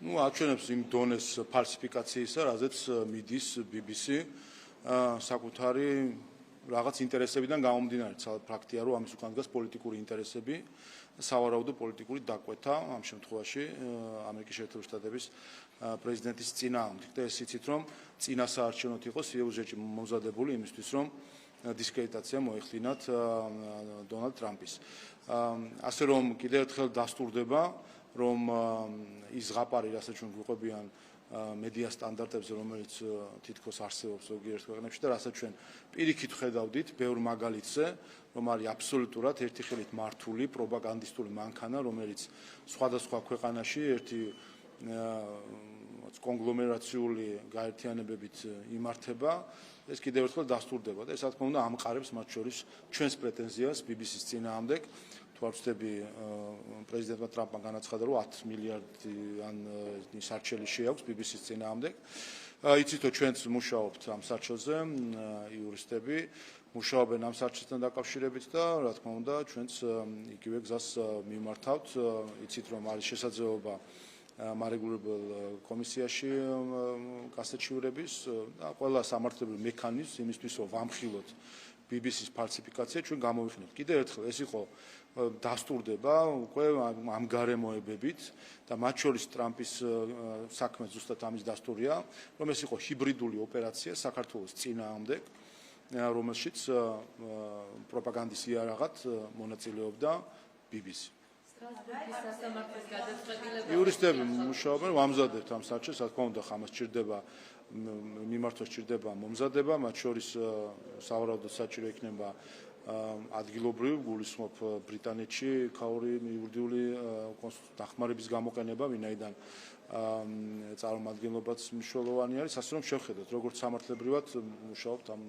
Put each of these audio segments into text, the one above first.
აჩვენებს იმ დონეს ფალსიფიკაციისა, რაზეც მიდის BBC საკუთარი რაღაც ინტერესებიდან გამომდინარე, ფაქტია, რომ ამის უკან დგას პოლიტიკური ინტერესები, სავარაუდო პოლიტიკური დაკვეთა ამ შემთხვევაში ამერიკის შეერთებული შტატების პრეზიდენტის წინააღმდეგ. და ეს იცით, რომ წინა საარჩევნოდ იყო სიუჟეტი მომზადებული იმისთვის, რომ დისკრედიტაცია მოეხდინათ დონალდ ტრამპის. ასე რომ კიდევ ერთხელ დასტურდება, რომ ის ზღაპარი, რასაც ჩვენ გვიყვებიან მედია სტანდარტებზე, რომელიც თითქოს არსებობს ზოგიერთ ქვეყნებში და რასაც ჩვენ პირიქით ხედავდით ბევრ მაგალითზე, რომ არის აბსოლუტურად ერთი ხელით მართული პროპაგანდისტული მანქანა, რომელიც სხვადასხვა ქვეყანაში ერთი კონგლომერაციული გაერთიანებებით იმართება, ეს კიდევ ერთხელ დასტურდება და ეს რა თქმა უნდა ამყარებს მათ შორის ჩვენს პრეტენზიას BBC-ს წინააღმდეგ. თუ არ ვცდები, პრეზიდენტმა ტრამპმა განაცხადა, რომ 10 მილიარდიანი სარჩელი შეაქვს BBC-ს წინააღმდეგ. იცით, რომ ჩვენც მუშაობთ ამ სარჩელზე, იურისტები მუშაობენ ამ სარჩელთან დაკავშირებით და რა თქმა უნდა ჩვენც იგივე გზას მიმართავთ. იცით, რომ არის შესაძლებლობა მარეგულირებელ კომისიაში გასაჩივრების და ყველა სამართლებრივ მექანიზმს იმისთვის, რომ ვამხილოთ BBC-ს ფალსიფიკაცია, ჩვენ გამოვიხსნით. კიდევ ერთხელ ეს იყო დასტურდება უკვე ამ გარემოებებით და მათ შორის ტრამპის საქმე ზუსტად ამის დასტურია, რომ ეს იყო ჰიბრიდული ოპერაცია საქართველოს წინააღმდეგ, რომელშიც პროპაგანდის იარაღად მონაწილეობდა BBC. იურისტები მუშაობენ, ვამზადებთ ამ სარჩელს, რა თქმა უნდა, ხამას სჭირდება მიმართვას სჭირდება მომზადება, მათ შორის სავარაუდოდ საჭირო იქნება ადგილობრივ, გულისხმობ ბრიტანეთში ქაური იურიდიული დახმარების გამოყენება, ვინაიდან წარმომადგენლობაც მნიშვნელოვანი არის, ასე რომ შევხედოთ, როგორც სამართლებრივად მუშაობთ ამ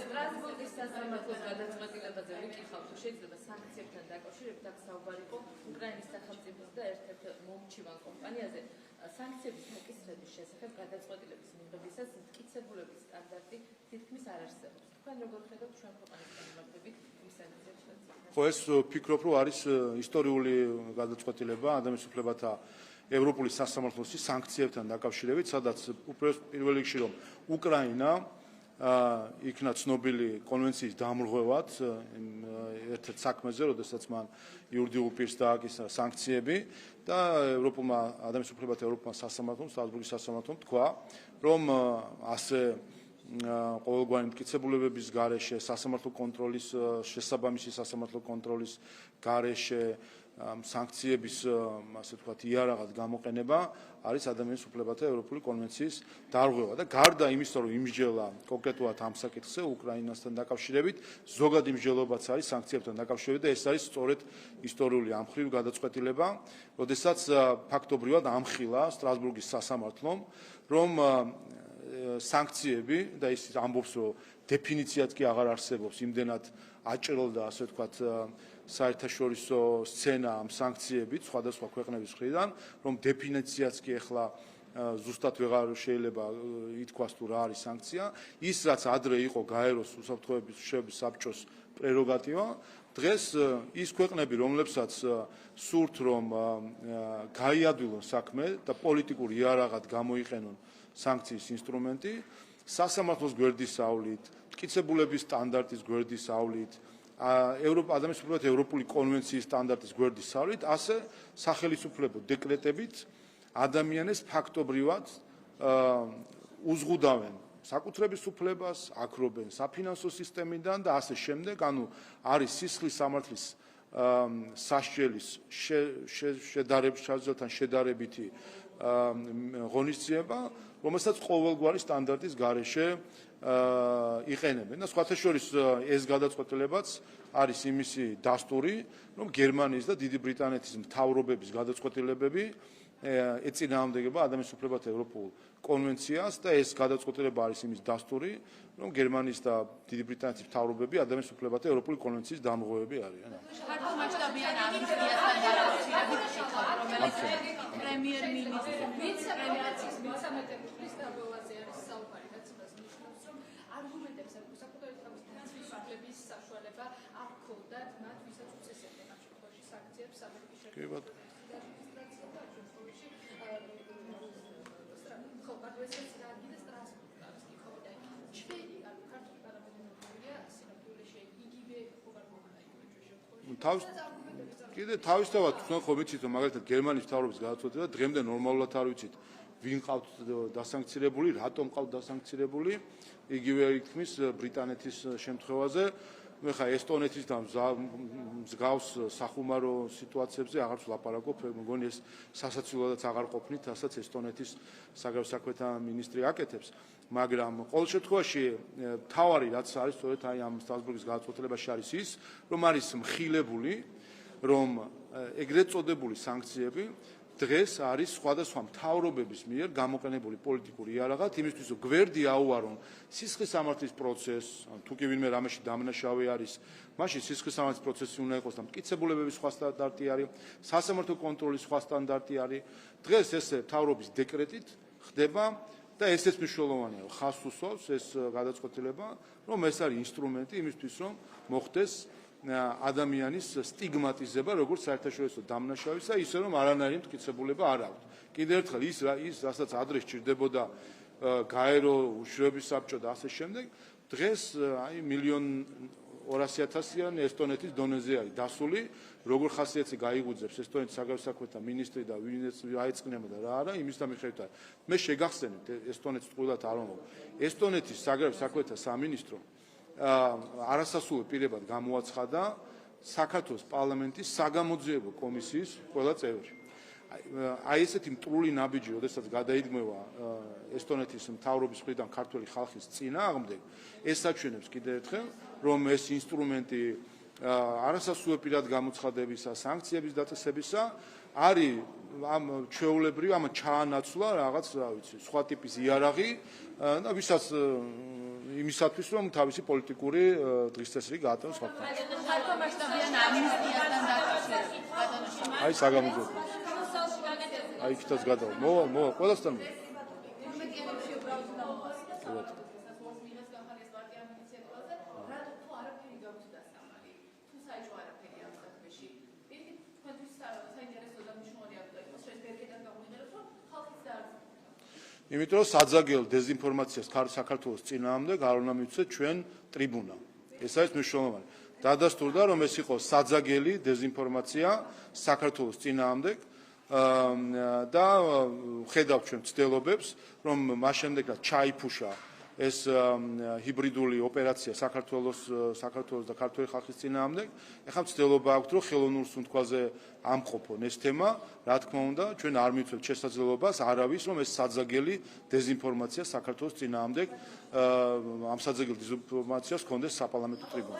სტრასბურგის სასამართლოს გადაწყვეტილებაზე ვიკითხავთ, თუ შეიძლება სანქციებთან დაკავშირებით აქ საუბარი იყო უკრაინის სახელმწიფოს და ერთ-ერთ მომჩივან კომპანიაზე სანქციების მოკისრების შესახებ გადაწყვეტილების მიღებისას მტკიცებულების სტანდარტი თითქმის არ არსებობს. თქვენ როგორ ხედავთ ჩვენ ქვეყნის განმარტებით იმ სანქციებს? ხო, ეს ვფიქრობ, რომ არის ისტორიული გადაწყვეტილება ადამიანის უფლებათა ევროპული სასამართლოს სანქციებთან დაკავშირებით, სადაც პირველ რიგში რომ უკრაინა იქნა ცნობილი კონვენციის დამრღვევად ერთ-ერთ საქმეზე, როდესაც მან იურიდიულ პირს დააკისრა სანქციები და ევროპულმა ადამიანის უფლებათა ევროპულმა სასამართლომ, სტრასბურგის სასამართლომ თქვა, რომ ასე ყოველგვარი მტკიცებულებების გარეშე, სასამართლო კონტროლის, შესაბამისი სასამართლო კონტროლის გარეშე სანქციების, ასე ვთქვათ, იარაღად გამოყენება არის ადამიანის უფლებათა ევროპული კონვენციის დარღვევა და გარდა იმისა, რომ იმსჯელა კონკრეტულად ამ საკითხზე უკრაინასთან დაკავშირებით, ზოგად იმსჯელობაც არის სანქციებთან დაკავშირებით და ეს არის სწორედ ისტორიული ამხრივ გადაწყვეტილება, როდესაც ფაქტობრივად ამხილა სტრასბურგის სასამართლომ, რომ სანქციები და ის ამბობს, რომ დეფინიციაც კი აღარ არსებობს, იმდენად აჭრელდა, ასე ვთქვათ, საერთაშორისო სცენა ამ სანქციებით სხვადასხვა ქვეყნების მხრიდან, რომ დეფინიციაც კი ახლა ზუსტად ვეღარ შეიძლება ითქვას თუ რა არის სანქცია, ის რაც ადრე იყო გაეროს უსაფრთხოების მშვიდობის საბჭოს პრეროგატივა, დღეს ის ქვეყნები, რომლებსაც სურთ რომ გაიადვილონ საქმე და პოლიტიკურ იარაღად გამოიყენონ სანქციის ინსტრუმენტი, სასამართლოს გვერდისავლით, მტკიცებულების სტანდარტის გვერდისავლით, ადამიანის უფლებათა ევროპული კონვენციის სტანდარტის გვერდისავლით, ასე სახელისუფლებო დეკრეტებით ადამიანებს ფაქტობრივად უზღუდავენ საკუთრების უფლებას, აქრობენ საფინანსო სისტემიდან და ასე შემდეგ, ანუ არის სისხლის სამართლის სასჯელის შესაძლოთან შედარებითი ღონისძიება, რომელსაც ყოველგვარი სტანდარტის გარეშე იყენებენ და სხვათა შორის ეს გადაწყვეტილებაც არის იმისი დასტური, რომ გერმანიის და დიდი ბრიტანეთის მთავრობების გადაწყვეტილებები ეწინააღმდეგება ადამიანის უფლებათა ევროპულ კონვენციას და ეს გადაწყვეტილება არის იმის დასტური, რომ გერმანიის და დიდი ბრიტანეთის მთავრობები ადამიანის უფლებათა ევროპული კონვენციის დამღოები არიან. ქართულ მასშტაბიან ამნისტიასთან დაკავშირებით, რომელიც პრემიერ-მინისტრის ვიცე-პრემიერის მიწამეტების დაბოლაზე არის საუბარი, რაც იმას ნიშნავს, რომ არგუმენტებს საკუთარი თავის საშუალება არ ჰქონდათ მათ, ვისაც უწესებდნენ ამ შემთხვევაში სანქციებს ამერიკის შეერთებული შტატების. კიდე თავისთავად თქვენ ხო ვიცით რომ მაგალითად გერმანიის მთავრობის გადაწყვეტილება დღემდე ნორმალურად არ ვიცით ვინ ყავთ დასანქცირებული, რატომ ყავთ დასანქცირებული, იგივე იქთმის ბრიტანეთის შემთხვევაზე. მე ხა ესტონეთის და მსგავს სახუმარო სიტუაციებზე აღარც ვლაპარაკობ, მგონი ეს სასაცილოდაც აღარ ყოფნით, რასაც ესტონეთის საგარეო საქმეთა მინისტრი აკეთებს. მაგრამ ყოველ შემთხვევაში თავარი რაც არის სწორედ აი ამ სტრასბურგის გადაწყვეტილებაში არის ის, რომ არის მხილებული, რომ ეგრეთ წოდებული სანქციები დღეს არის სხვადასხვა მთავრობების მიერ გამოყენებული პოლიტიკური იარაღად იმისთვის, რომ გვერდი აუარონ სისხლის სამართლის პროცესს, თუ კი ვინმე რამეში დამნაშავე არის, მაშინ სისხლის სამართლის პროცესი უნდა იყოს და მტკიცებულებების სხვა სტანდარტი არის, სასამართლო კონტროლის სხვა სტანდარტი არის. დღეს ეს მთავრობის დეკრეტით ხდება და ესეც მნიშვნელოვანია, ხაზს უსვავს ეს გადაწყვეტილება, რომ ეს არის ინსტრუმენტი იმისთვის, რომ მოხდეს ადამიანის სტიგმატიზება, როგორც საერთაშორისო დამნაშავისა, ისე რომ არანაირი მტკიცებულება არ აქვს. კიდევ ერთხელ ის რასაც ადრე სჭირდებოდა გაერო უშუალოების საბჭო და ასე შემდეგ, დღეს აი 1,200,000-იანი ესტონეთის დონეზე არის დასული, როგორ ხასიათზე გაიგუძებს ესტონეთის საგარეო საქმეთა მინისტრი და ვინც აეწყნება და რა არა, იმის დამიხევით. მე შეგახსენებთ ესტონეთს ტყუილად არ ვამბობ. ესტონეთის საგარეო საქმეთა სამინისტრო არასასრულ პირებად გამოაცხადა საქართველოს პარლამენტის საგამოძიებო კომისიის ყველა წევრი. აი ესეთი მტრული ნაბიჯი, როდესაც გადაიდგმევა ესტონეთის მთავრობის მხრიდან ქართველი ხალხის წინააღმდეგ, ეს საჩვენებს კიდევ ერთხელ, რომ ეს ინსტრუმენტი არასასრულ პირად გამოცხადებისა, სანქციების დაწესებისა არის ამ ჩვეულებრივ ამ ჩაანაცვლა რაღაც, რა ვიცი, სხვა ტიპის იარაღი და ვისაც იმისათვის, რომ თავისი პოლიტიკური დღესდღეობით გაატაროს ხალხთან. აი საგამოძიებო. აი იქითაც გადავა. მოვა, ყველასთან. იმიტომ რომ საძაგელ დეზინფორმაციას საქართველოს წინააღმდეგ არ უნდა მივცეთ ჩვენ ტრიბუნა. ეს არის მნიშვნელოვანი. დადასტურდა რომ ეს იყო საძაგელი დეზინფორმაცია საქართველოს წინააღმდეგ და ხედავთ ჩვენ ცდილობებს, რომ მას შემდეგ რაც ჩაიფუშა ეს ჰიბრიდული ოპერაცია საქართველოს და ქართველი ხალხის წინააღმდეგ, ეხლა ცდილობა აქვს, რომ ხელოვნურ სუნთქვაზე ამყოფონ ეს თემა, რა თქმა უნდა, ჩვენ არ მივცევთ შესაძლებლობას არავის, რომ ეს საძაგელი დეზინფორმაცია საქართველოს წინააღმდეგ ამ საძაგელ დეზინფორმაციას ჰქონდეს საპარლამენტო ტრიბუნა.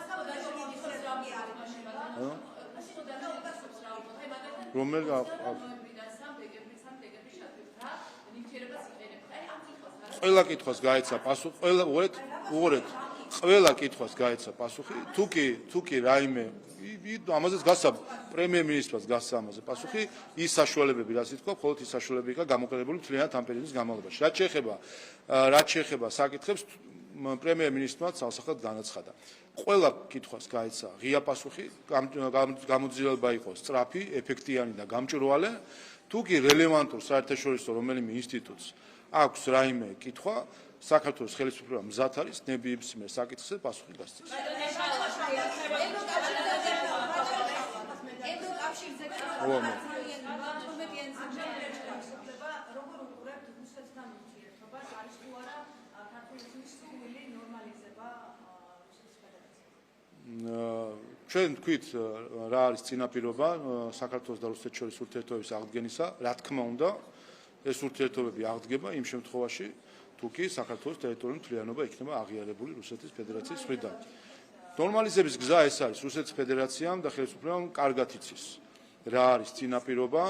რომელ ყველა კითხვას გაეცა პასუხი, ყველა კითხვას გაეცა პასუხი, თუ კი რაიმე ამაზეც გასა პრემიერ-მინისტრს გასა ამაზე პასუხი, ის საშუალებები რაც ითქვა, მხოლოდ ის საშუალებები იქა გამოყენებული მთლიანად ამ პერიოდის განმავლობაში. რაც შეეხება საკითხებს, პრემიერ-მინისტრმა ცალსახად განაცხადა. ყველა კითხვას გაეცა ღია პასუხი, გამოძიება იყო სწრაფი, ეფექტიანი და გამჭვირვალე, თუ კი რელევანტურ საერთაშორისო რომელიმე ინსტიტუტს აქვს რაიმე კითხვა, საქართველოს ხელისუფლება მზად არის ნებისმიერ საკითხზე პასუხი გასცეს. ჩვენ თქვით რა არის წინაპირობა საქართველოს და რუსეთის შორის ურთიერთობების აღდგენისა, რა თქმა უნდა, ეს ურთიერთობები აღდგება იმ შემთხვევაში, თუ კი საქართველოს ტერიტორიული მთლიანობა იქნება აღიარებული რუსეთის ფედერაციის მხრიდან. ნორმალიზების გზა ეს არის რუსეთის ფედერაციამ და ხელისუფლებამ კარგად იცის. რა არის წინაპირობა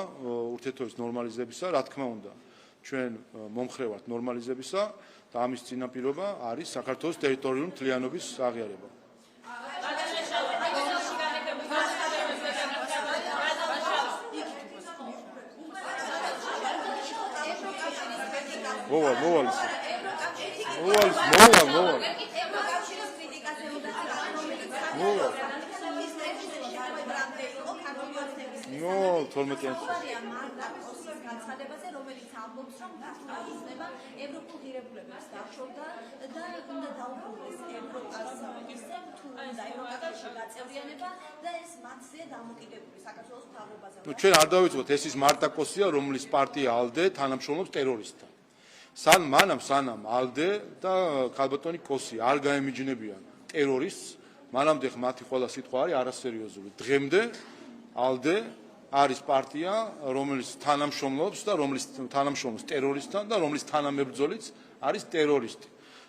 ურთიერთობის ნორმალიზებისა, რა თქმა უნდა, ჩვენ მომხრევართ ნორმალიზებისა და ამის წინაპირობა არის საქართველოს ტერიტორიული მთლიანობის აღიარება. ნო 12-იან კონსტიტუციის განცხადებაზე, რომელიც ამბობს, რომ გასწავლება ევროპულ ღირებულებებს დახშობდა და უნდა დაუბრუნდეს ევროპას ისე თუ უნდა ევროკავშირში გაწევრიანება და ეს მათზე დამოკიდებული საქართველოს მთავრობაზე. ნუ ჩვენ არ დავიწყოთ, ეს ის მარტა კოსია, რომლის პარტია ALDE თანამშრომლობს ტერორისტთან. სანამ ALDE და ქალბატონი კოსი არ გაემიჯნებიან ტერორისტს, მანამდე მათი ყველა სიტყვა არის არასერიოზული. დღემდე ALDE არის პარტია, რომელიც თანამშრომლობს და რომლის თანამშრომლობს ტერორისტთან და რომლის თანამებრძოლიც არის ტერორისტი.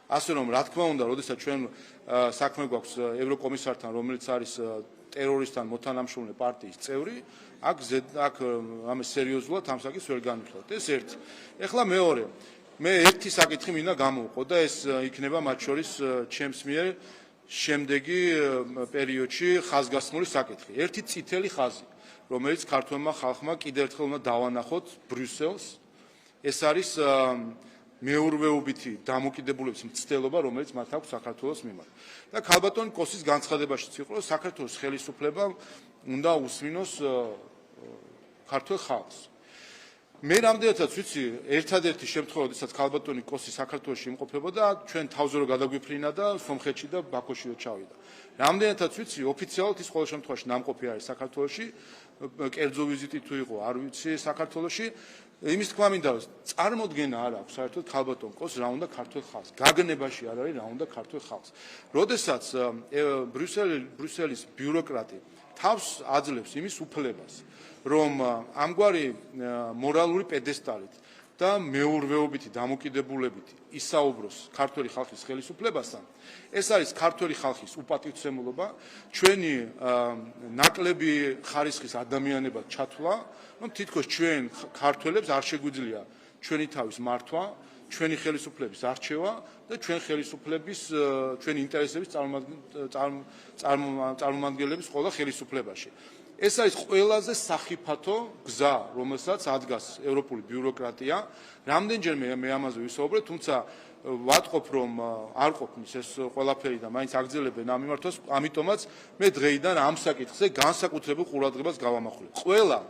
ასე რომ, რა თქმა უნდა, როდესაც ჩვენ საქმე გვაქვს ევროკომისართან, რომელიც არის ტერორისტთან მოთანამშრომლე პარტიის წევრი, აქ ამას სერიოზულად ამ საკითხს ვერ განვიხილავთ. ეს ერთი. ეხლა მეორე. მე ერთი საკითხი მინდა გამოვყო და ეს იქნება მათ შორის ჩემს მიერ შემდეგი პერიოდში ხაზგასმული საკითხი. ერთი წითელი ხაზი, რომელიც ქართველმა ხალხმა კიდევ ერთხელ უნდა დავანახოთ ბრიუსელს, ეს არის მეურვეობითი დამოკიდებულების მცდელობა, რომელიც მათ აქვს საქართველოს მიმართ. და ქალბატონი კოსის განცხადებაშიც იყო, რომ საქართველოს ხელისუფლება უნდა უსმინოს ქართულ ხალხს. მე რამდენადაც ვიცი, ერთადერთი შემთხვევა, როდესაც ქალბატონი კოსი საქართველოში იმყოფებოდა, ჩვენ თავზე რო გადაგვიფრინა და სომხეთში და ბაქოში რო ჩავიდა. რამდენადაც ვიცი, ოფიციალურად ის ყოველ შემთხვევაში ნამყოფი არის საქართველოში, კერძო ვიზიტი თუ იყო, არ ვიცი საქართველოში. იმის თქმა მინდა, რომ წარმოდგენა არ აქვს საერთოდ ქალბატონ კოს რა უნდა ქართულ ხალხს. გაგნებაში არ არის რა უნდა ქართულ ხალხს. როდესაც ბრიუსელის ბიუროკრატი თავს აძლევს იმის უფლებას, რომ ამგვარი მორალური პედესტალით და მეურვეობითი დამოკიდებულებით ისაუბროს ქართული ხალხის ხელისუფლებასთან, ეს არის ქართული ხალხის უპატივცემულობა, ჩვენი ნაკლები ხარისხის ადამიანებად ჩათვლა, რომ თითქოს ჩვენ ქართველებს არ შეგვიძლია ჩვენი თავის მართვა, ჩვენი ხელისუფლების არჩევა და ჩვენი ინტერესების წარმომადგენლების ყველა ხელისუფლებაში. ეს არის ყველაზე სახიფათო გზა, რომელსაც ადგას ევროპული ბიუროკრატია. რამდენჯერმე მე ამაზე ვისაუბრე, თუმცა ვატყობ, რომ არ ყოფნის ეს ყველაფერი და მაინც აგრძელებენ ამ მიმართვას, ამიტომაც მე დღეიდან ამ საკითხზე განსაკუთრებულ ყურადღებას გავამახვილებ. ყველა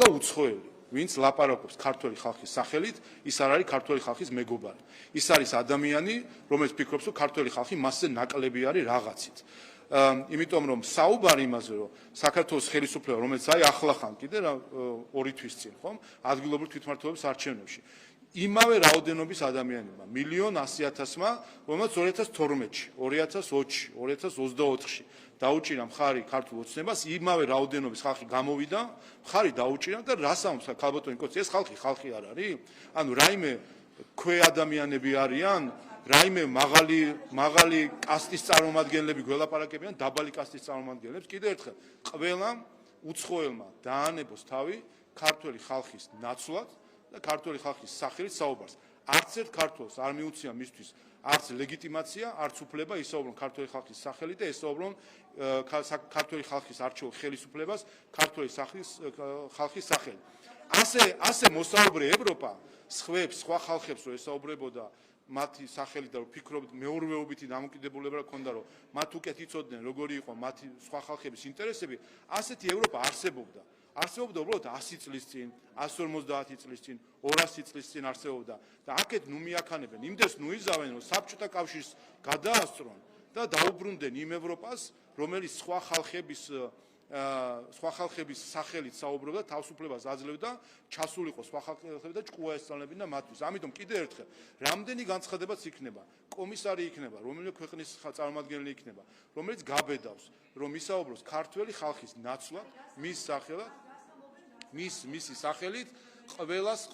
უცხოელი, ვინც ლაპარაკობს ქართული ხალხის სახელით, ის არ არის ქართული ხალხის მეგობარი. ის არის ადამიანი, რომელიც ფიქრობს, რომ ქართული ხალხი მასზე ნაკლები არის რაღაცით. იმიტომ რომ საუბარი იმაზე, რომ საქართველოს ხელისუფლება, რომელიც ახლახან კიდე 2 თვის წინ, ხომ, ადგილობრივ თვითმმართველობის არჩევნებში, იმავე რაოდენობის ადამიანებმა, 1.100.000-მა, რომელსაც 2012-ში, 2020-ში, 2024-ში დაუჭირა მხარი ქართულ ოცნებას, იმავე რაოდენობის ხალხი გამოვიდა, მხარი დაუჭირა და რას ამბობს ქალბატონი კოცი, ეს ხალხი არ არის? ანუ რაიმე ქვე ადამიანები არიან, რაიმე მაღალი კასტის წარმომადგენლები გველაპარაკებიან დაბალი კასტის წარმომადგენლებს. კიდევ ერთხელ, ყველამ უცხოელმა დაანებოს თავი ქართული ხალხის ნაცვლად და ქართული ხალხის სახელით საუბარს. არც ერთ ქართველს არ მიუცია მისთვის არც ლეგიტიმაცია, არც უფლება ისაუბრონ ქართული ხალხის სახელით და ესაუბრონ ქართული ხალხის არჩეულ ხელისუფლებას ქართული ხალხის სახელით. ასე მოსაუბრე ევროპა სხვა ხალხებს რო ესაუბრებოდა მათი სახელით და ვფიქრობთ მეურვეობითი დამოკიდებულება ჰქონდა, რომ მათ უკეთ იცოდნენ როგორი იყო მათი სხვა ხალხების ინტერესები, ასეთი ევროპა არსებობდა. არსებობდა უბრალოდ 100 წლის წინ, 150 წლის წინ, 200 წლის წინ არსებობდა და აქეთ ნუ მიაქანებენ, იმდეს ნუ იზავენ, რომ საბჭოთა კავშირს გადაასწრონ და დაუბრუნდნენ იმ ევროპას, რომელიც სხვა ხალხების სახელით საუბრობდა, თავისუფლებას აძლევდა, ჩასულიყო სხვა ხალხები და ჭკუა ესწავლებინა მათთვის. ამიტომ კიდევ ერთხელ, რამდენი განცხადებაც იქნება, კომისარი იქნება, რომელიმე ქვეყნის წარმომადგენელი იქნება, რომელიც გაბედავს, რომ ისაუბროს ქართველი ხალხის ნაცვლად, მის სახელად, მისი სახელით, ყველას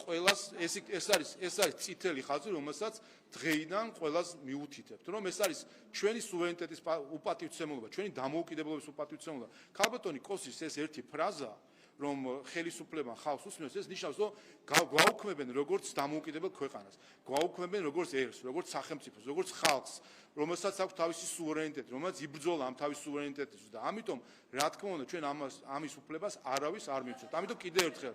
ეს არის წითელი ხაზი, რომელსაც დღეიდან ყველას მიუთითებთ, რომ ეს არის ჩვენი სუვერენიტეტის უპატივცემულობა, ჩვენი დამოუკიდებლობის უპატივცემულობა. ქალბატონი კოსის ეს ერთი ფრაზა, რომ ხელისუფლება ხალხს უსმენს, ეს ნიშნავს, რომ გვაუქმებენ როგორც დამოუკიდებელ ქვეყანას, გვაუქმებენ როგორც ერს, როგორც სახელმწიფოს, როგორც ხალხს, რომელსაც აქვს თავისი სუვერენიტეტი, რომელიც იბრძოლა ამ თავის სუვერენიტეტისთვის და ამიტომ, რა თქმა უნდა, ჩვენ ამის უფლებას არავის არ მივცემთ. ამიტომ კიდევ ერთხელ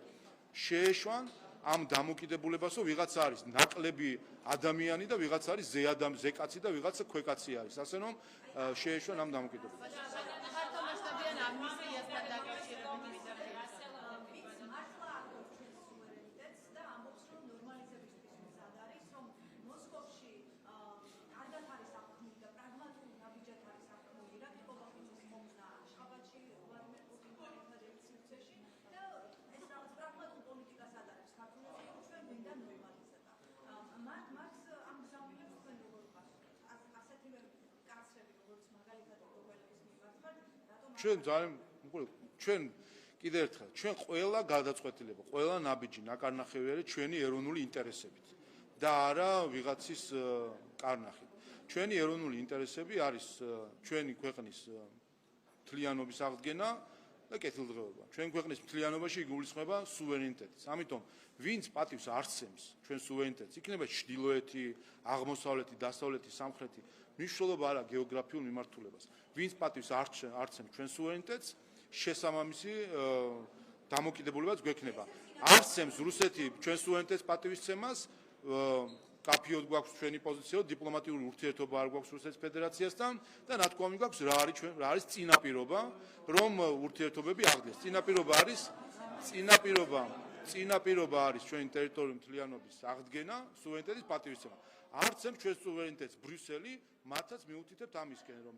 შეეშვან ამ დამოკიდებულებას, რომ ვიღაცა არის ნაკლები ადამიანი და ვიღაცა არის ზეკაცი და ვიღაცა ქვეკაცი არის. ასე რომ შეეშვან ამ დამოკიდებულებას. მართლა აქვს ჩვენს სუვერენიტეტს და ამბობს, რომ ნორმალიზებისთვის მზად არის, რომ მოსკოვში კარგად არის აღქმული და პრაგმატული ნაბიჯად არის აღქმული ირაკლი ყობახიძის მომზა აშხაბადში, ვლადიმერ პუტინთან ერთად ერთ სივრცეში და ეს რაღაც პრაგმატულ პოლიტიკას ადარებს ქართულში, რომ ჩვენ გვინდა ნორმალიზება. მას ამ გზავნილებს თქვენ როგორ ხართ? ასეთივე კაცები, როგორც მაგალითად გოგოელების მიმართ, რატომ ჩვენ ძალიან ჩვენ კიდევ ერთხელ ჩვენ ყველა გადაწყვეტილება, ყველა ნაბიჯი ნაკარნახევი არის ჩვენი ეროვნული ინტერესებით და არა ვიღაცის კარნახით. ჩვენი ეროვნული ინტერესები არის ჩვენი ქვეყნის მთლიანობის აღდგენა და კეთილდღეობა. ჩვენი ქვეყნის მთლიანობაში იგულისხმება სუვერენიტეტიც. ამიტომ ვინც პატივს არცემს ჩვენ სუვერენიტეტს, იქნება ჩრდილოეთი, აღმოსავლეთი, დასავლეთი, სამხრეთი, მნიშვნელობა არა გეოგრაფიულ მიმართულებას. ვინც პატივს არცემს ჩვენ სუვერენიტეტს, შესაბამისი დამოკიდებულებაც გვექნება. არცემს რუსეთი ჩვენ სუვერენიტეტს პატივისცემას, კაფიოდ გვაქვს ჩვენი პოზიციო, დიპლომატიური ურთიერთობა არ გვაქვს რუსეთის ფედერაციასთან და ნათქვამი გვაქვს რა არის წინაპირობა, რომ ურთიერთობები აღდგეს. წინაპირობა არის ჩვენი ტერიტორიული მთლიანობის აღდგენა, სუვერენიტეტის პატივისცემა. არცემს ჩვენ სუვერენიტეტს ბრიუსელი, მათაც მიუთითებთ ამისკენ, რომ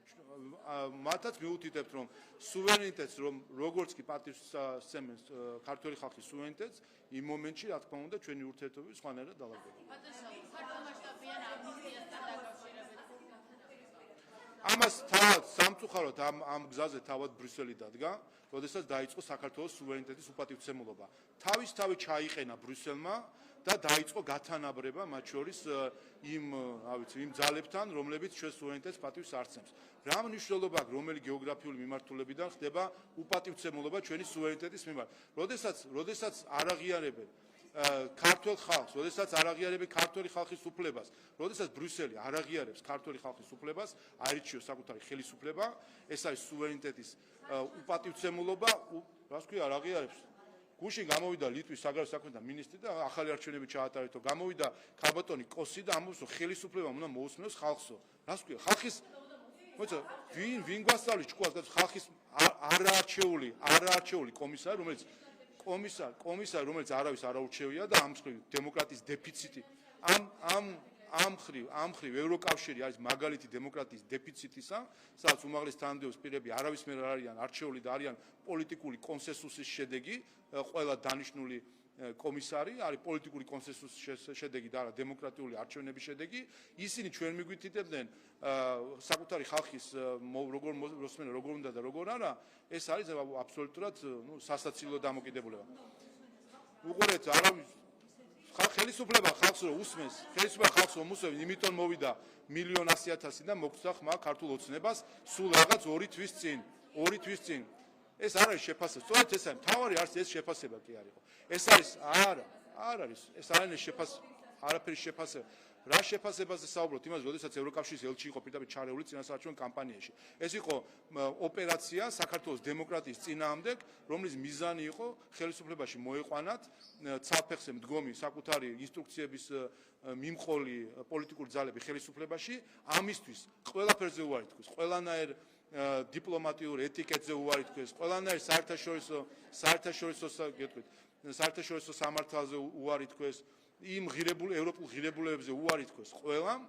სუვერენიტეტს, რომ როგორც კი პატივს სცემს ქართველი ხალხის სუვერენიტეტს, იმ მომენტში, რა თქმა უნდა, ჩვენი ურთიერთობები სხვანაირად დავაგებია. ამას თავად სამწუხაროდ ამ გზაზე თავად ბრიუსელი დადგა, როდესაც დაიწყო საქართველოს სუვერენიტეტის უპატივცემულობა. თავისთავად ჩაიყენა ბრიუსელმა და დაიწყო გათანაბრება მათ შორის იმ ძალებთან, რომლებიც ჩვენ სუვერენიტეტს პატივს არცემს. რა მნიშვნელობა აქვს რომელი გეოგრაფიული მიმართულებიდან ხდება უპატივცემულობა ჩვენი სუვერენიტეტის მიმართ? როდესაც არ აღიარებენ ქართულ ხალხს, როდესაც არ აღიარებენ ქართული ხალხის უფლებას, როდესაც ბრიუსელი არ აღიარებს ქართული ხალხის უფლებას, აირჩიოს საკუთარი ხელისუფლება, ეს არის სუვერენიტეტის უპატივცემულობა, რას ქვია, არ აღიარებს. გუშინ გამოვიდა ლიტვის საგარეო საქმეთა მინისტრი და ახალი არჩევნები ჩაატარეთო. გამოვიდა ქალბატონი კოსი და ამბობს, რომ ხელისუფლება უნდა მოусმენოს ხალხსო. რას ქვია, ხალხის მოიცა ვინ გვასწავლის ჭკუას ხალხის არაარჩეული კომისარი, რომელიც არავის არ აურჩევია და ამ მხრივ დემოკრატიის დეფიციტი ამ მხრივ ევროკავშირი არის მაგალითი დემოკრატიის დეფიციტისა, სადაც უმაღლეს თანამდებობის პირები არავის მიერ არ არიან არჩეული და არიან პოლიტიკური კონსენსუსის შედეგი, ყველა დანიშნული კომისარი არის პოლიტიკური კონსენსუსის შედეგი და არა დემოკრატიული არჩევნების შედეგი. ისინი ჩვენ მიგვითითებდნენ საკუთარი ხალხის როგორ მოსმენა, როგორ უნდა და როგორ არა, ეს არის აბსოლუტურად სასაცილო დამოკიდებულება. უყურეთ, არავის ხელისუფლება ხალხს რო უსმენს, იმიტომ მოვიდა 1,100,000 და მოგცა ხმა ქართულ ოცნებას სულ რაღაც 2 თვის წინ. ეს არ არის შეფასება. სწორედ ეს არის მთავარი არც ეს შეფასება კი არ იყო. ეს არის არ არის, ეს არ არის შეფასება, არაფერი შეფასება. რა შეფასებაზე საუბრობთ? იმას, როდესაც ევროკავშირის ელჩი იყო პირდაპირ ჩარეული წინასაარჩევნო კამპანიაში. ეს იყო ოპერაცია საქართველოს დემოკრატიის წინააღმდეგ, რომლის მიზანი იყო ხელისუფლებაში მოეყვანათ ცალფეხზე მდგომი საკუთარი ინსტრუქციების მიმყოლი პოლიტიკური ძალები ხელისუფლებაში, ამისთვის ყველაფერზე უარი თქვეს, ყველანაირ დიპლომატიურ ეტიკეტზე უარი თქვეს, ყველანაირ საერთაშორისო სამართალზე უარი თქვეს, იმ ევროპულ ღირებულებებზე უარი თქვეს ყველამ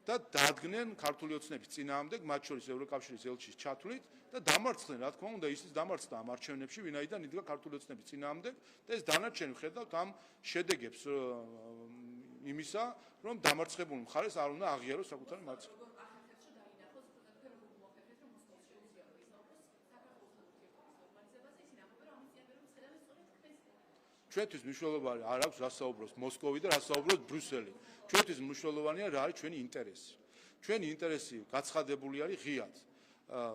და დადგნენ ქართული ოცნების წინააღმდეგ, მათ შორის ევროკავშირის ელჩის ჩათვლით და დამარცხდნენ, რა თქმა უნდა, ისიც დამარცხდა ამ არჩევნებში, ვინაიდან იდგა ქართული ოცნების წინააღმდეგ და ეს დანარჩენი ხედავთ ამ შედეგებს იმისა, რომ დამარცხებული მხარეს არ უნდა აღიაროს საკუთარი მარცხი. ჩვენთვის მნიშვნელობა არ აქვს რა საუბრობს მოსკოვი და რა საუბრობს ბრიუსელი. ჩვენთვის მნიშვნელოვანია რა არის ჩვენი ინტერესი. ჩვენი ინტერესი გაცხადებული არის ღიად.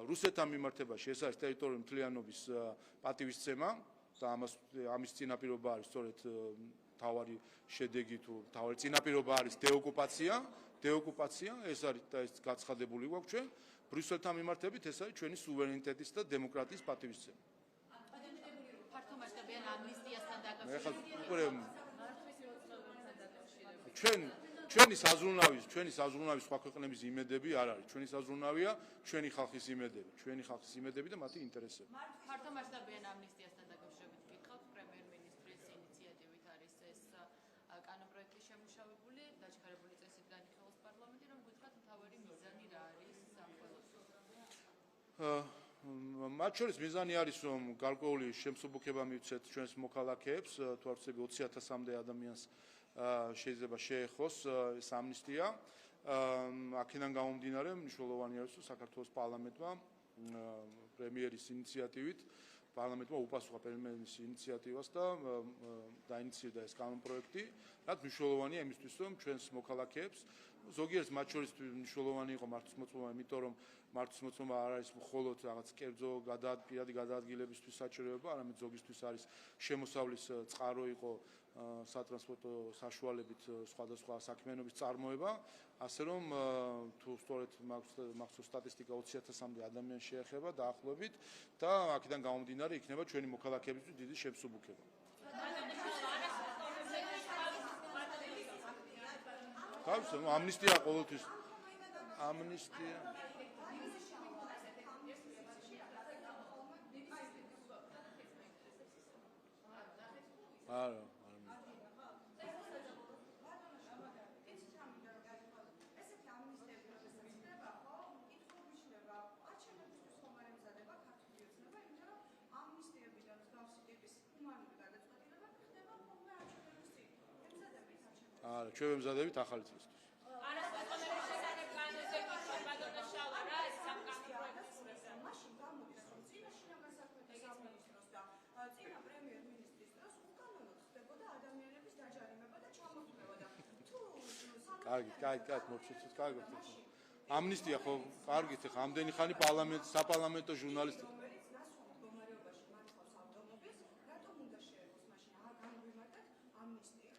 რუსეთთან მიმართებაში ეს არის ტერიტორიული მთლიანობის პატივისცემა და ამის წინაპირობა არის სწორედ თავარი შედეგი თუ თავარი წინაპირობა არის დეოკუპაცია, ეს არის და ეს გაცხადებული გვაქვს ჩვენ. ბრიუსელთან მიმართებით ეს არის ჩვენი სუვერენიტეტის და დემოკრატიის პატივისცემა. ჩვენი საზრუნავის სხვა ქვეყნების იმედები არ არის. ჩვენი საზრუნავია ჩვენი ხალხის იმედები და მათი ინტერესები. ფართო მასშტაბიან ამნისტიასთან დამნაშავებული, დაჩქარებული წესით განიხილოს პარლამენტი, რომ გითხრათ მთავარი მიზანი რა არის ამ ყველაფერში? მათ შორის მიზანი არის, რომ გარკვეული შემსუბუქება მივცეთ ჩვენს მოქალაქეებს, თუ არ ვცდები 20,000-მდე ადამიანს შეიძლება შეეხოს ეს ამნისტია. აქედან გამომდინარე, მნიშვნელოვანი არის, რომ საქართველოს პარლამენტმა პრემიერის ინიციატივით პარლამენტმა უპასუხა პრემიერის ინიციატივას და დაინიციირდა ეს კანონპროექტი, რაც მნიშვნელოვანია იმისთვის, რომ ჩვენს მოქალაქეებს ზოგიერთ მათ შორის მნიშვნელოვანი იყო მართლმსმოწმობა, იმიტომ რომ მართლმსმოწმობა არ არის მხოლოდ რაღაც კერძო პირადი გადაადგილებისთვის საჭიროება, არამედ ზოგისთვის არის შემოსავლის წყარო იყო სატრანსპორტო საშუალებით სხვადასხვა საქმიანობის წარმოება, ასე რომ თუ სწორედ მახსოვს სტატისტიკა 20,000-მდე ადამიანს შეეხება დაახლოებით და აქედან გამომდინარე იქნება ჩვენი მოქალაქეებისთვის დიდი შემსუბუქება. თავის ამნისტია ყოველთვის ამნისტია არა არა, ჩვენ ვემზადებით ახალი წესთვის. წინა პრემიერ-მინისტრის დროს უკანონოდ ხდებოდა ადამიანების დაჯარიმება და ჩამოთვლება და თუ კარგი, მოვშეცეთ, კარგი. ამნისტია ხო, კარგით, ხა ამდენი ხანი საპარლამენტო ჟურნალისტი. მდგომარეობაში მართავს ავტომობილს, რატომ უნდა შეეხოს მაშინ? გამოვიმატეთ ამნისტია.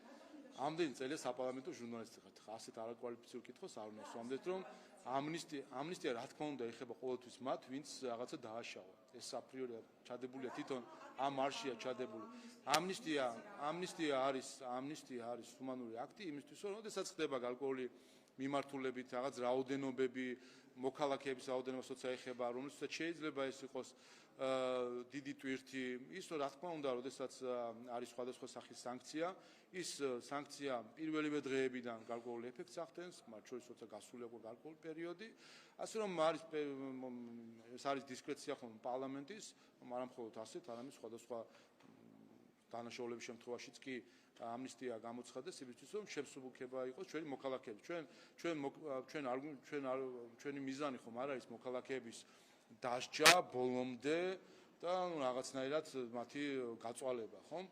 ამდენი წელია საპარლამენტო ჟურნალისტი ხართ. ხა ასეთ არაკვალიფიცირებულ კითხვას არ უნდა სვამდეთ, რომ ამნისტია რა თქმა უნდა ეხება ყოველთვის მათ, ვინც რაღაცა დააშავა. ეს აპრიორია ჩადებულია თვითონ ამ მარშია ჩადებული. ამნისტია არის ჰუმანური აქტი იმისთვის, რომ შესაძ ხდება გარკვეული მიმართულებით რაღაც რაოდენობები, მოქალაქეების რაოდენობას როცა ეხება, რომელსაც შეიძლება ეს იყოს დიდი ტვირთი, ის რა თქმა უნდა, როდესაც არის სხვადასხვა სახის სანქცია, ის სანქცია პირველივე დღეებიდან გარკვეულ ეფექტს ახდენს, მათ შორის როცა გასული აქვს გარკვეული პერიოდი, ასე რომ ეს არის დისკრეცია ხომ პარლამენტის, არა მხოლოდ ასეთ, არამედ სხვადასხვა დანაშაულების შემთხვევაშიც კი ამნისტია გამოცხადეს იმისთვის, რომ შემსუბუქება იყოს ჩვენი მოქალაქეების. ჩვენი მიზანი ხომ არ არის მოქალაქეების დასჯა ბოლომდე და რაღაცნაირად მათი გაწვალება, ხომ?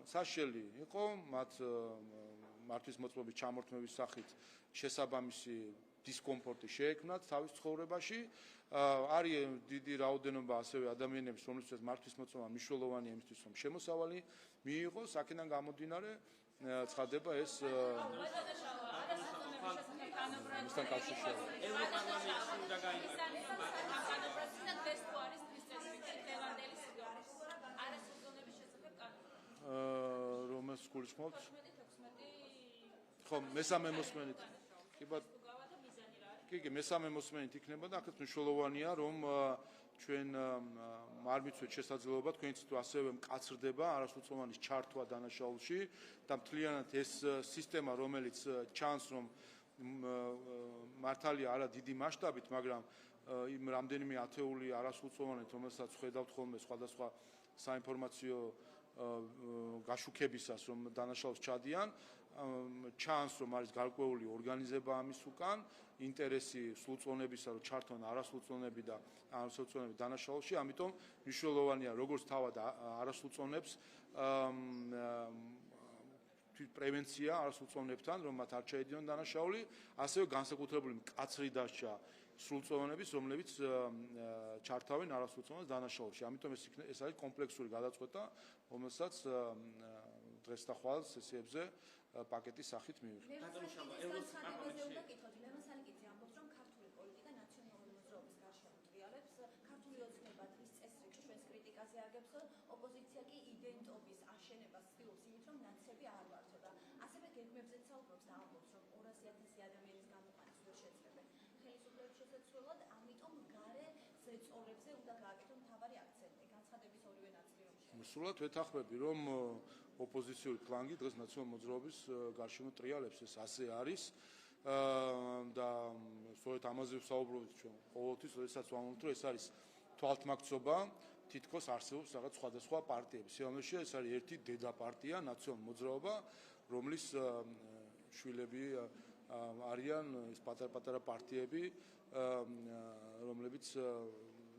საშელი იყო მათ მართლმსმოწმობის ჩამორთმევის სახით შესაბამისი დისკომფორტი შეექმნათ თავის ცხოვრებაში. არის დიდი რაოდენობა ასევე ადამიანების, რომლებსაც მართლმსმოწმობა მნიშვნელოვანია იმისთვის, რომ შემოსავალი მიიღოს, აქედან გამომდინარე ცხადდება ეს მისთან კავშირში. რომელს გულისხმობთ? ხო, მესამე მოსმენით. კი, მესამე მოსმენით იქნება და აქაც მნიშვნელოვანია, რომ ჩვენ არ მიცვეთ შესაძლებლობა თქვენიც თუ ასევე მკაცრდება არასრულწლოვანის ჩართვა დანაშაულში და მთლიანად ეს სისტემა, რომელიც ჩანს, რომ მართალია არა დიდი მასშტაბით, მაგრამ იმ რამდენიმე ათეული არასრულწლოვანით, რომელსაც ხედავთ ხოლმე სხვადასხვა საინფორმაციო გაშუქებისას, რომ დანაშაულს ჩადიან, ჩანს, რომ არის გარკვეული ორგანიზება ამის უკან, ინტერესი სრულწლოვნებისა, რომ ჩართონ არასრულწლოვნები და არასრულწლოვნები დანაშაულში, ამიტომ მნიშვნელოვანია როგორც თავად არასრულწლოვნებს პრევენცია არასრულწლოვნებთან, რომ მათ არ ჩაედიონ დანაშაული, ასევე განსაკუთრებული მკაცრი დასჯა სრულწლოვნების, რომლებიც ჩართავენ არასრულწლოვნებას დანაშაულში. ამიტომ ეს არის კომპლექსური გადაწყვეტა, რომელსაც დღეს და ხვალ სესიებზე პაკეტის სახით მივიღეთ. ქართული პოლიტიკა ნაციონალური მოძრაობის გარშემო ტრიალებს, ქართული ოცნება დღის წესრიგში ჩვენს კრიტიკაზე აგებს, ოპოზიცია კი იდენტობის აშენებას ცდილობს იმით, რომ ნაცები არ ვართო. ასევე გეგმებზეც საუბრობს და ამბობს, რომ 200,000 ადამიანის გამოყვანას ვერ შეძლებენ ხელისუფლების შესაძლებლად, ამიტომ გარე ზეწოლებზე უნდა გააკეთონ მთავარი აქცენტი, განცხადების ორივე ნაწილი რომ სრულად ვეთანხმები, რომ ოპოზიციური ფლანგი დღეს ნაციონალურ მოძრაობის გარშემო ტრიალებს, ეს ასე არის და სწორედ ამაზე ვსაუბრობთ ჩვენ ყოველთვის, როდესაც ვამბობთ, რომ ეს არის თვალთმაქცობა, თითქოს არსებობს რაღაც სხვადასხვა პარტიები. სიამოვნებაში ეს არის ერთი დედა პარტია, ნაციონალურ მოძრაობა, რომლის შვილები არიან ეს პატარ-პატარა პარტიები,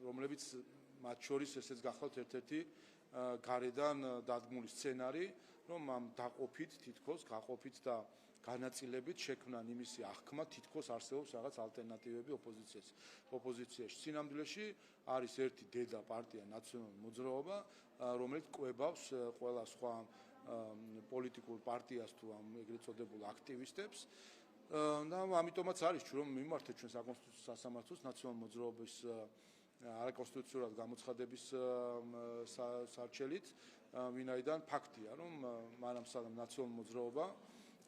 რომლებიც მათ შორის ესეც გახლავთ ერთ-ერთი გარედან დადგმული სცენარი, რომ ამ დაყოფით თითქოს გაყოფით და განაწილებით შექმნან იმისი აღქმა, თითქოს არსებობს რაღაც ალტერნატივები ოპოზიციაში. სინამდვილეში არის ერთი დედა პარტია ნაციონალური მოძრაობა, რომელიც კვებავს ყველა სხვა პოლიტიკურ პარტიას თუ ამ ეგრეთ წოდებულ აქტივისტებს. და ამიტომაც არის რომ მიმართეთ ჩვენ საკონსტიტუციო სასამართლოს ნაციონალური მოძრაობის არაკონსტიტუციურად გამოცხადების სარჩელით, ვინაიდან ფაქტია, რომ მანამ სანამ ნაციონალური მოძრაობა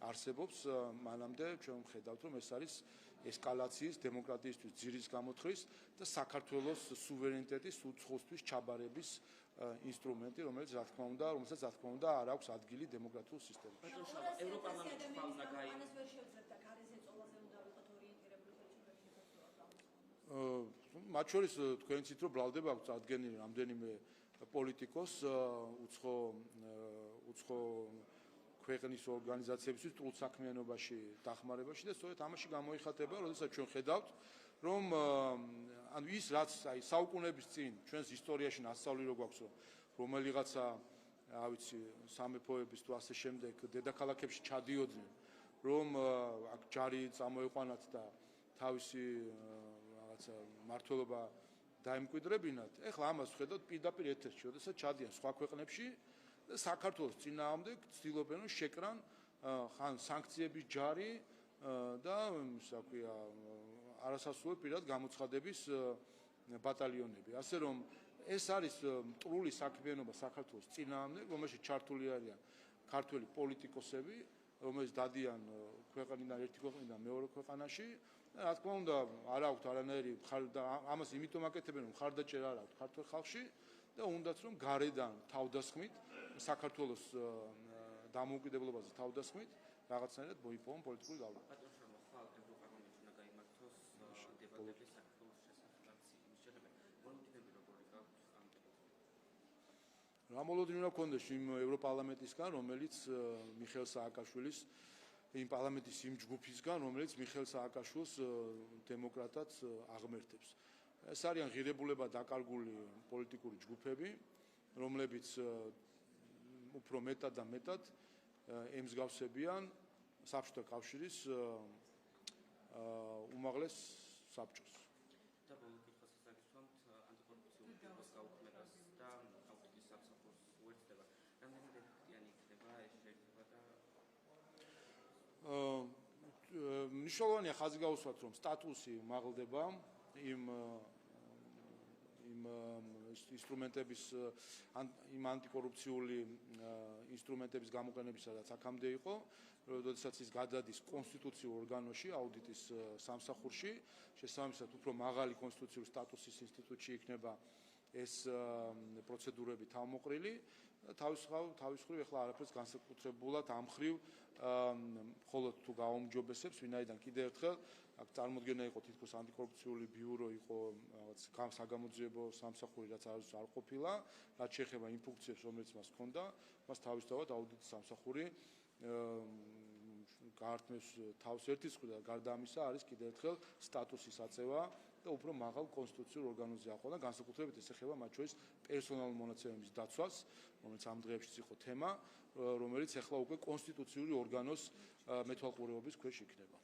არსებობს, მანამდე ჩვენ ვხედავთ, რომ ეს არის ესკალაციის, დემოკრატიისთვის ძირის გამოთვლის და საქართველოს სუვერენიტეტის უცხოსთვის ჩაბარების ინსტრუმენტი, რომელსაც რა თქმა უნდა არ აქვს ადგილი დემოკრატიულ სისტემაში. ევროპარლამენტში უნდა გაიგო. ამას ვერ შევძლებთ და ქარიზე წოლაზე უნდა ვიყოთ ორიენტირებული ხელშეკრულების. მათ შორის თქვენ იცით, რომ ბრალდება აქვს წარდგენილი რამდენიმე პოლიტიკოს უცხო ქვეყნის ორგანიზაციებისთვის სრულ საქმიანობაში დახმარებაში და სწორედ ამაში გამოიხატება, როდესაც ჩვენ ხედავთ, რომ ანუ ის რაც აი საუკუნეების წინ ჩვენს ისტორიაში ნასწავლი რო გვაქვს, რომ რომელიღაცა, რა ვიცი, სამეფოების თუ ასე შემდეგ დედაქალაქებში ჩადიოდნენ, რომ აქ ჯარი წამოეყვანათ და თავისი რაღაცა მართლობა დაემკვიდრებინათ. ეხლა ამას ვხედავთ პირდაპირ ეთერში, როდესაც ჩადიან სხვა ქვეყნებში საქართველოს წინააღმდეგ ცდილობენ რომ შეკრან ხან სანქციების ჯარი და ისე ქვია არასასრული პირად გამოცხადების ბატალიონები. ასე რომ ეს არის მტრული საქმიანობა საქართველოს წინააღმდეგ, რომელშიც ჩართული არიან ქართველი პოლიტიკოსები, რომელიც დადიან ქვეყნიდან ერთი ქვეყნიდან მეორე ქვეყანაში. რა თქმა უნდა, არ აქვთ არანაირი ამას იმიტომ აკეთებენ, რომ მხარდაჭერა არ აქვთ ქართულ ხალხში და უნდათ რომ გარედან თავდასხმით საქართველოს დამოუკიდებლობაზე თავდასხმით რაღაცნაირად მოიპოვონ პოლიტიკური გავლენა. რა მოლოდინი უნდა გქონდეს იმ ევროპარლამენტისგან, რომელიც მიხეილ სააკაშვილის იმ პარლამენტის იმ ჯგუფისგან, რომელიც მიხეილ სააკაშვილს დემოკრატად აღმერთებს. ეს არიან ღირებულება დაკარგული პოლიტიკური ჯგუფები, რომლებიც უფრო მეტად და მეტად ემსგავსებიან საბჭოთა კავშირის უმაღლეს საბჭოს. და ბოლო კითხვას გაგისვამთ ანტიკორუფციული ბიუროს გაუქმებას და აუდიტის სამსახურს უერთდება. რამდენიმე ეფექტიანი იქნება ეს შეიძლება და მნიშვნელოვანია ხაზი გაუსვათ, რომ სტატუსი მაღლდება იმ ინსტრუმენტების იმ ანტიკორუფციული ინსტრუმენტების გამოყენებისა, რაც აქამდე იყო, როდესაც ის გადადის კონსტიტუციურ ორგანოში, აუდიტის სამსახურში, შესაბამისად უფრო მაღალი კონსტიტუციური სტატუსის ინსტიტუტში იქნება ეს პროცედურები თავმოყრილი. თავის მხრივ ახლა არაფერს განსაკუთრებულად ამ მხრივ მხოლოდ თუ გააუმჯობესებს, ვინაიდან კიდევ ერთხელ აქ წარმოდგენა იყო თითქოს ანტიკორუფციული ბიურო იყო რაღაც საგამოძიებო სამსახური, რაც არ ყოფილა, რაც შეეხება იმ ფუნქციებს, რომელიც მას ჰქონდა, მას თავისთავად აუდიტის სამსახური გაართმევს თავს ერთის მხრიდან და გარდა ამისა არის კიდევ ერთხელ სტატუსის აწევა და უფრო მაღალ კონსტიტუციურ ორგანოზე აყვანა, განსაკუთრებით ეს ეხება მათ შორის პერსონალურ მონაცემების დაცვას, რომელიც ამ დღეებშიც იყო თემა, რომელიც ახლა უკვე კონსტიტუციური ორგანოს მეთვალყურეობის ქვეშ იქნება.